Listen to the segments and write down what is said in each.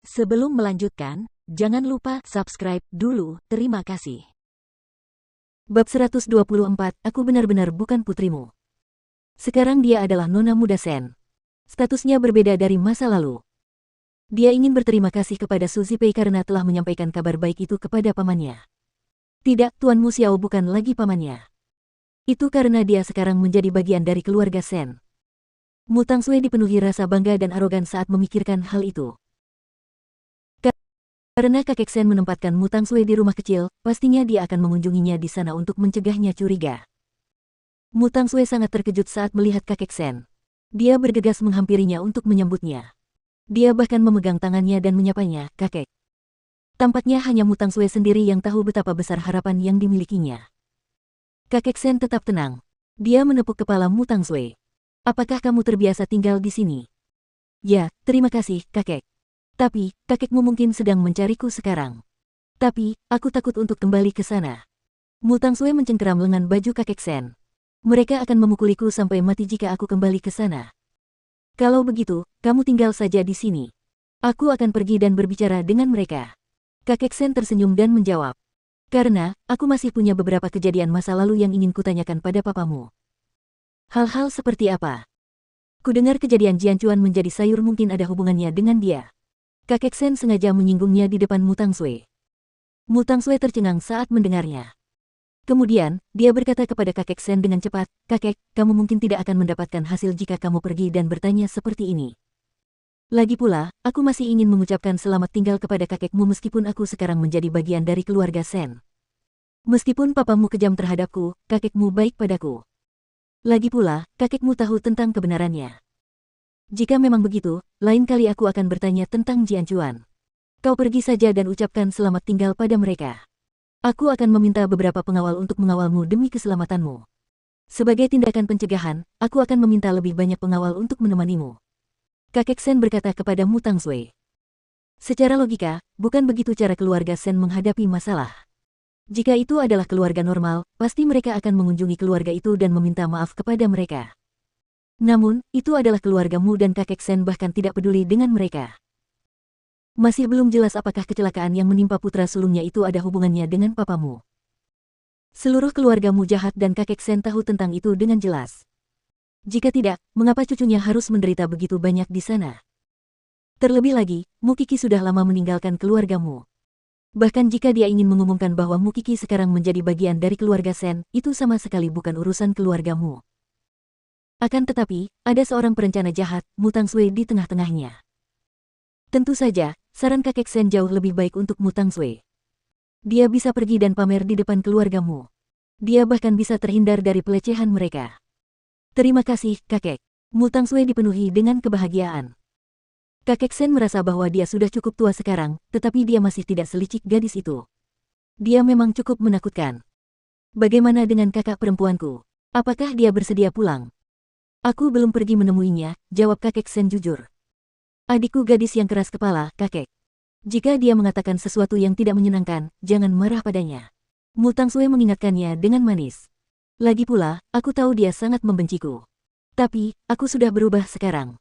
Sebelum melanjutkan, jangan lupa subscribe dulu, terima kasih. Bab 124, Aku benar-benar bukan putrimu. Sekarang dia adalah Nona Muda Sen. Statusnya berbeda dari masa lalu. Dia ingin berterima kasih kepada Su Zipei karena telah menyampaikan kabar baik itu kepada pamannya. Tidak, Tuan Mu Xiao bukan lagi pamannya. Itu karena dia sekarang menjadi bagian dari keluarga Sen. Mu Tangsui dipenuhi rasa bangga dan arogan saat memikirkan hal itu. Karena kakek Sen menempatkan Mu Tangsui di rumah kecil, pastinya dia akan mengunjunginya di sana untuk mencegahnya curiga. Mu Tangsui sangat terkejut saat melihat kakek Sen. Dia bergegas menghampirinya untuk menyambutnya. Dia bahkan memegang tangannya dan menyapanya, "Kakek." Tampaknya hanya Mu Tangsui sendiri yang tahu betapa besar harapan yang dimilikinya. Kakek Sen tetap tenang. Dia menepuk kepala Mu Tangsui. "Apakah kamu terbiasa tinggal di sini?" "Ya, terima kasih, kakek. Tapi, kakekmu mungkin sedang mencariku sekarang. Tapi, aku takut untuk kembali ke sana." Mu Tangsui mencengkeram lengan baju kakek Sen. "Mereka akan memukuliku sampai mati jika aku kembali ke sana. Kalau begitu, kamu tinggal saja di sini. Aku akan pergi dan berbicara dengan mereka." Kakek Sen tersenyum dan menjawab, "Karena, aku masih punya beberapa kejadian masa lalu yang ingin kutanyakan pada papamu." "Hal-hal seperti apa?" "Kudengar kejadian Jian Chuan menjadi sayur mungkin ada hubungannya dengan dia." Kakek Sen sengaja menyinggungnya di depan Mu Tangsui. Mu Tangsui tercengang saat mendengarnya. Kemudian, dia berkata kepada kakek Sen dengan cepat, "Kakek, kamu mungkin tidak akan mendapatkan hasil jika kamu pergi dan bertanya seperti ini. Lagi pula, aku masih ingin mengucapkan selamat tinggal kepada kakekmu meskipun aku sekarang menjadi bagian dari keluarga Sen. Meskipun papamu kejam terhadapku, kakekmu baik padaku. Lagi pula, kakekmu tahu tentang kebenarannya. Jika memang begitu, lain kali aku akan bertanya tentang Jian Chuan. Kau pergi saja dan ucapkan selamat tinggal pada mereka. Aku akan meminta beberapa pengawal untuk mengawalmu demi keselamatanmu. Sebagai tindakan pencegahan, aku akan meminta lebih banyak pengawal untuk menemanimu." Kakek Sen berkata kepada Mu Tangsui. Secara logika, bukan begitu cara keluarga Sen menghadapi masalah. Jika itu adalah keluarga normal, pasti mereka akan mengunjungi keluarga itu dan meminta maaf kepada mereka. Namun, itu adalah keluargamu dan kakek Sen bahkan tidak peduli dengan mereka. Masih belum jelas apakah kecelakaan yang menimpa putra sulungnya itu ada hubungannya dengan papamu. Seluruh keluargamu jahat dan kakek Sen tahu tentang itu dengan jelas. Jika tidak, mengapa cucunya harus menderita begitu banyak di sana? Terlebih lagi, Mu Qiki sudah lama meninggalkan keluargamu. Bahkan jika dia ingin mengumumkan bahwa Mu Qiki sekarang menjadi bagian dari keluarga Sen, itu sama sekali bukan urusan keluargamu. Akan tetapi, ada seorang perencana jahat, Mu Tangsui di tengah-tengahnya. Tentu saja, saran kakek Sen jauh lebih baik untuk Mu Tangsui. Dia bisa pergi dan pamer di depan keluargamu. Dia bahkan bisa terhindar dari pelecehan mereka. "Terima kasih, kakek." Mu Tangsui dipenuhi dengan kebahagiaan. Kakek Sen merasa bahwa dia sudah cukup tua sekarang, tetapi dia masih tidak selicik gadis itu. Dia memang cukup menakutkan. "Bagaimana dengan kakak perempuanku? Apakah dia bersedia pulang?" "Aku belum pergi menemuinya," jawab kakek Sen jujur. "Adikku gadis yang keras kepala, kakek. Jika dia mengatakan sesuatu yang tidak menyenangkan, jangan marah padanya." Mu Tangsui mengingatkannya dengan manis. "Lagi pula, aku tahu dia sangat membenciku. Tapi, aku sudah berubah sekarang."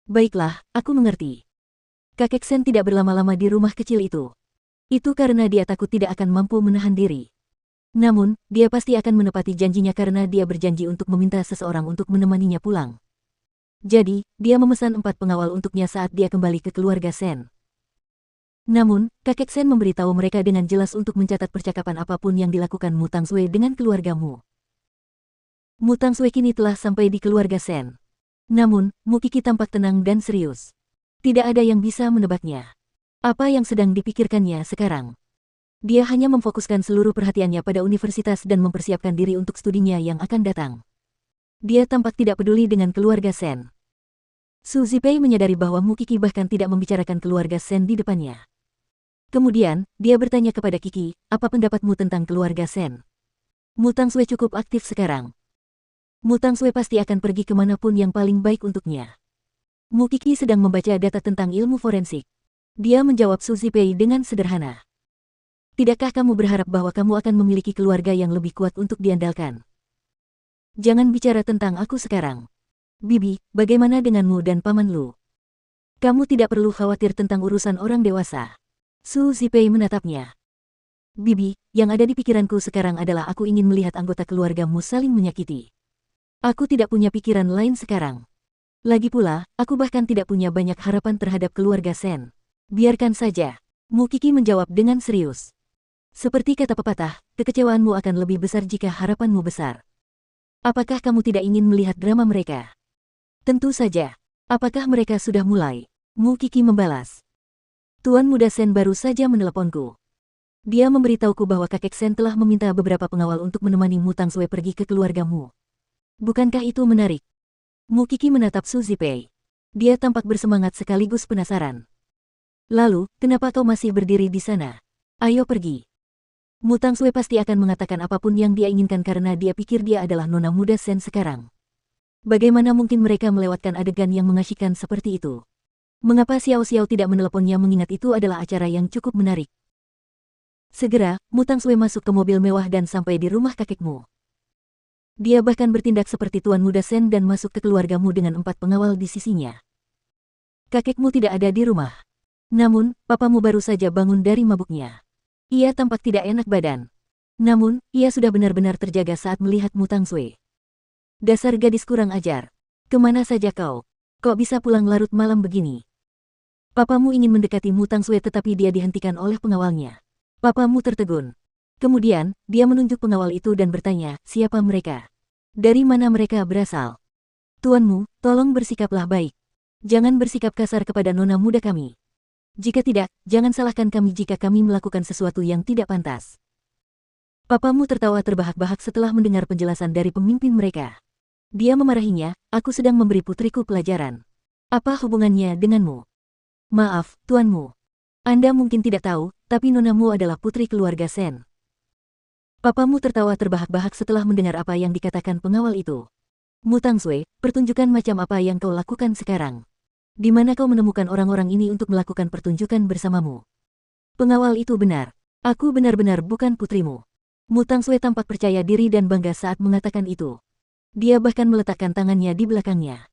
"Baiklah, aku mengerti." Kakek Sen tidak berlama-lama di rumah kecil itu. Itu karena dia takut tidak akan mampu menahan diri. Namun, dia pasti akan menepati janjinya karena dia berjanji untuk meminta seseorang untuk menemaninya pulang. Jadi, dia memesan 4 pengawal untuknya saat dia kembali ke keluarga Sen. Namun, kakek Sen memberitahu mereka dengan jelas untuk mencatat percakapan apapun yang dilakukan Mu Tangsui dengan keluargamu. Mu Tangsui kini telah sampai di keluarga Sen. Namun, Mu Qiki tampak tenang dan serius. Tidak ada yang bisa menebaknya. Apa yang sedang dipikirkannya sekarang? Dia hanya memfokuskan seluruh perhatiannya pada universitas dan mempersiapkan diri untuk studinya yang akan datang. Dia tampak tidak peduli dengan keluarga Sen. Su Zipei menyadari bahwa Mu Qiki bahkan tidak membicarakan keluarga Sen di depannya. Kemudian, dia bertanya kepada Qiki, "Apa pendapatmu tentang keluarga Sen? Mu Tangsui cukup aktif sekarang. Mu Tangsui pasti akan pergi kemanapun yang paling baik untuknya." Mu Qiki sedang membaca data tentang ilmu forensik. Dia menjawab Su Zipei dengan sederhana. "Tidakkah kamu berharap bahwa kamu akan memiliki keluarga yang lebih kuat untuk diandalkan? Jangan bicara tentang aku sekarang. Bibi, bagaimana denganmu dan paman Lu?" Kamu tidak perlu khawatir tentang urusan orang dewasa. Su Zipei menatapnya. Bibi, yang ada di pikiranku sekarang adalah aku ingin melihat anggota keluargamu saling menyakiti. Aku tidak punya pikiran lain sekarang. Lagi pula, aku bahkan tidak punya banyak harapan terhadap keluarga Sen. Biarkan saja. Mukiki menjawab dengan serius. Seperti kata pepatah, kekecewaanmu akan lebih besar jika harapanmu besar. Apakah kamu tidak ingin melihat drama mereka? Tentu saja. Apakah mereka sudah mulai? Mukiki membalas. Tuan Muda Sen baru saja meneleponku. Dia memberitahuku bahwa kakek Sen telah meminta beberapa pengawal untuk menemani Mu Tangsue pergi ke keluargamu. Bukankah itu menarik? Mukiki menatap Su Zipei. Dia tampak bersemangat sekaligus penasaran. Lalu, kenapa kau masih berdiri di sana? Ayo pergi. Mu Tangsue pasti akan mengatakan apapun yang dia inginkan karena dia pikir dia adalah nona muda Sen sekarang. Bagaimana mungkin mereka melewatkan adegan yang mengasyikkan seperti itu? Mengapa Xiao Xiao tidak meneleponnya mengingat itu adalah acara yang cukup menarik? Segera, Mu Tangsue masuk ke mobil mewah dan sampai di rumah kakekmu. Dia bahkan bertindak seperti Tuan Muda Sen dan masuk ke keluargamu dengan 4 pengawal di sisinya. Kakekmu tidak ada di rumah. Namun, papamu baru saja bangun dari mabuknya. Ia tampak tidak enak badan. Namun, ia sudah benar-benar terjaga saat melihat Mu Tangsue. Dasar gadis kurang ajar. Kemana saja kau? Kok bisa pulang larut malam begini? Papamu ingin mendekati Mu Tangsue tetapi dia dihentikan oleh pengawalnya. Papamu tertegun. Kemudian, dia menunjuk pengawal itu dan bertanya, siapa mereka? Dari mana mereka berasal? Tuanmu, tolong bersikaplah baik. Jangan bersikap kasar kepada nona muda kami. Jika tidak, jangan salahkan kami jika kami melakukan sesuatu yang tidak pantas. Papamu tertawa terbahak-bahak setelah mendengar penjelasan dari pemimpin mereka. Dia memarahinya, aku sedang memberi putriku pelajaran. Apa hubungannya denganmu? Maaf, tuanmu. Anda mungkin tidak tahu, tapi nonamu adalah putri keluarga Sen. Papamu tertawa terbahak-bahak setelah mendengar apa yang dikatakan pengawal itu. Mu Tangsue, pertunjukan macam apa yang kau lakukan sekarang? Di mana kau menemukan orang-orang ini untuk melakukan pertunjukan bersamamu? Pengawal itu benar. Aku benar-benar bukan putrimu. Mu Tangsue tampak percaya diri dan bangga saat mengatakan itu. Dia bahkan meletakkan tangannya di belakangnya.